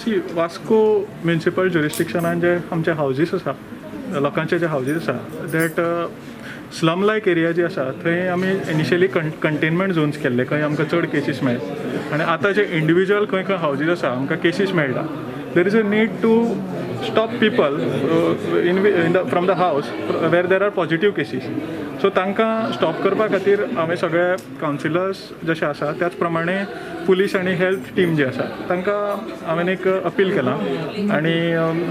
C Vasco municipal ज्युरिस्डिक्शनान जे आमचे houses आसा, लोकांचे जे हावजीस आसा दॅट स्लम लायक एरिया जी आसा थंय आमी इनिशियली कंटेनमेंट झोन्स केल्ले, खंय आमकां चड केसीस मेळ्ळे. आनी आतां जे इंडिविज्युअल खंय खंय हावजीस आसा आमकां केसीस मेळटा, there is a need to stop people from the houses where there are positive cases. So तांकां स्टॉप करपा खातीर हांवें सगळे कावन्सिलर्स जशे आसा त्याच प्रमाणे पुलीस आनी हेल्थ टीम जी आसा तांकां हांवें एक अपील केलां आनी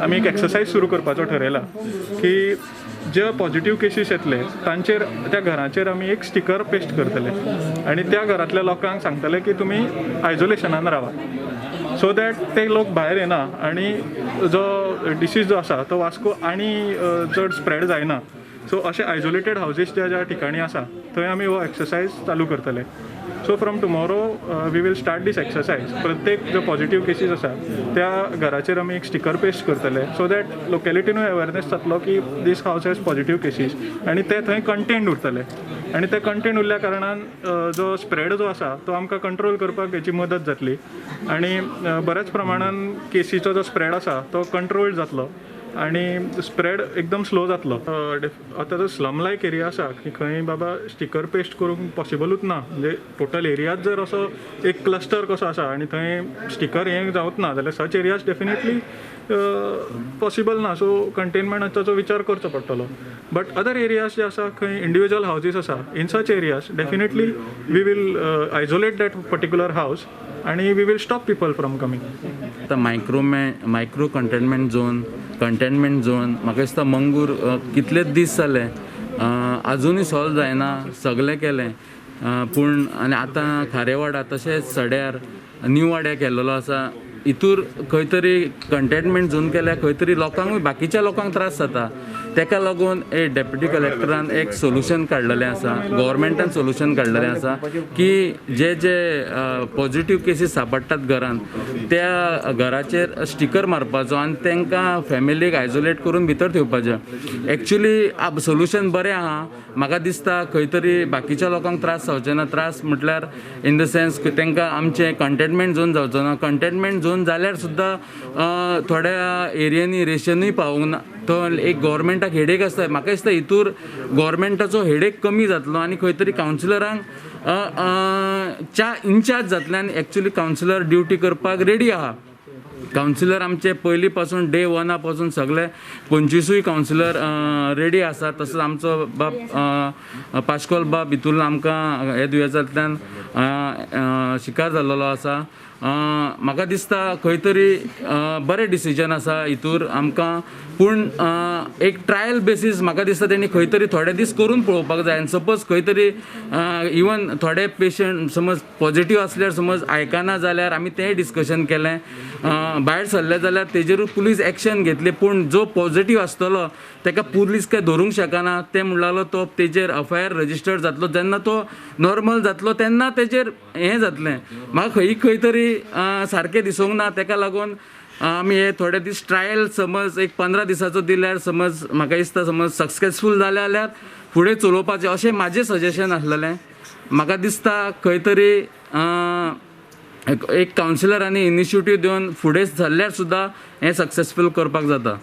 आमी एक एक्सरसायज सुरू करपाचो थारायला की जे पॉझिटीव केसीस येतले तांचेर त्या घरांचेर आमी एक स्टिकर पेस्ट करतले आनी त्या घरांतल्या लोकांक सांगतले की तुमी आयसोलेशनान रावा, सो दॅट ते लोक भायर येना आनी जो डिसीज जो आसा तो वास्को आनी चड स्प्रेड जायना. सो अशे आयसोलेटेड हावजीस ज्या ठिकाणी आसा थंय आमी हो एक्सरसायज चालू करतले. So from tomorrow we will start this exercise. प्रत्येक जो पॉझिटीव केसीस आसा त्या घराचेर आमी एक स्टिकर पेस्ट करतले सो दॅट लोकेलिटीनूय अवेरनेस जातलो की दीस हावस हॅज पॉझिटीव केसीस आनी ते थंय कंटेंट उरतले. आनी ते कंटेंट उरल्या कारणान जो स्प्रेड जो आसा तो आमकां कंट्रोल करपाक हेची मदत जातली आनी बऱ्याच प्रमाणान केसीचो जो स्प्रेड आसा तो कंट्रोल जातलो आनी स्प्रेड एकदम स्लो जातलो. आतां जो स्लम लायक एरिया आसा की खंय बाबा स्टिकर पेस्ट करूंक पॉसिबलूच ना, म्हणजे टोटल एरियात जर असो एक क्लस्टर कसो आसा आनी थंय स्टिकर हें जावच ना जाल्यार सच एरियाज डेफिनेटली पॉसिबल ना. सो कंटेनमेंटाचो विचार करचो पडटलो. बट अदर एरियाज जे आसा खंय इंडिविज्युअल हावजीस आसा in such areas definitely we will isolate that particular house आनी we will stop people from coming. आतां मायक्रो कंटेनमेंट झोन म्हाका दिसता मंगूर कितलेच दीस जाले आजुनूय सॉल्व जायना. सगळें केलें पूण आनी आतां खारेवाडा तशेंच सड्यार न्यू वाड्यार केल्लो आसा. हितूर खंय तरी कंटेनमेंट झोन केल्यार खंय तरी लोकांकूय बाकीच्या लोकांक त्रास जाता. तेका लागून डेप्युटी कलेक्टरान एक सोल्युशन काडलेलें आसा, गव्हर्मेंटान सोल्युशन काडलेलें आसा की जे पॉझिटीव केसीस सापडटात घरान त्या घराचेर स्टिकर मारपाचो आनी तांकां फॅमिलीक आयसोलेट करून भितर ठेवपाचें. एक्चुली सोल्युशन बरें आहा. म्हाका दिसता खंय तरी बाकीच्या लोकांक त्रास जावचे ना. त्रास म्हटल्यार इन द सेन्स तांकां आमचें कंटेनमेंट झोन जावचो ना. कंटेनमेंट झोन जाल्यार सुद्दां थोड्या एरियांनी रेशनूय पावूंक ना. तो एक गव्हर्मेंटाक हेडेक आसता. म्हाका दिसता हितूर गव्हर्मेंटाचो हेडेक कमी जातलो आनी खंय तरी कावन्सिलरांक इन्चार्ज जातले आनी एक्चुली कावन्सिलर ड्युटी करपाक रेडी आहा. कावन्सिलर आमचे पयलीं पासून डे 1 पासून सगळे 25 कावन्सिलर रेडी आसा. तसोच आमचो बाब पाश्कोल बाब हितून आमकां हे दुयेंसांतल्यान शिकार जाल्लो आसा. म्हाका दिसता खंय तरी बरें डिसिजन आसा हितूर आमकां. पूण एक ट्रायल बेसीस म्हाका दिसता तेणी खंय तरी थोडे दीस करून पळोवपाक जाय. आनी सपोज खंय तरी इवन थोडे पेशंट समज पॉझिटीव आसल्यार समज आयकना जाल्यार आमी तेंय डिस्कशन केलें. भायर सरले जाल्यार तेजेरूच पुलीस एक्शन घेतली. पूण जो पॉझिटीव आसतलो ताका पुलीस काय धरूंक शकना. तें म्हणलेलो तो तेजेर FIR रजिस्टर्ड जातलो. जेन्ना तो नॉर्मल जातलो तेन्ना तेजेर हें जातलें. म्हाका खंय तरी सारकें दिसूंक ना. ताका लागून आमी हे थोडे दीस ट्रायल समज एक 15 दिसाचो दिल्यार समज म्हाका दिसता समज सक्सेसफूल जाले जाल्यार फुडें चलोवपाचें अशें म्हाजें सजेशन आसलेलें. म्हाका दिसता खंय तरी एक कावन्सिलरांनी इनिशिएटीव दिवन फुडें सरल्यार सुद्दां हें सक्सेसफूल करपाक जाता.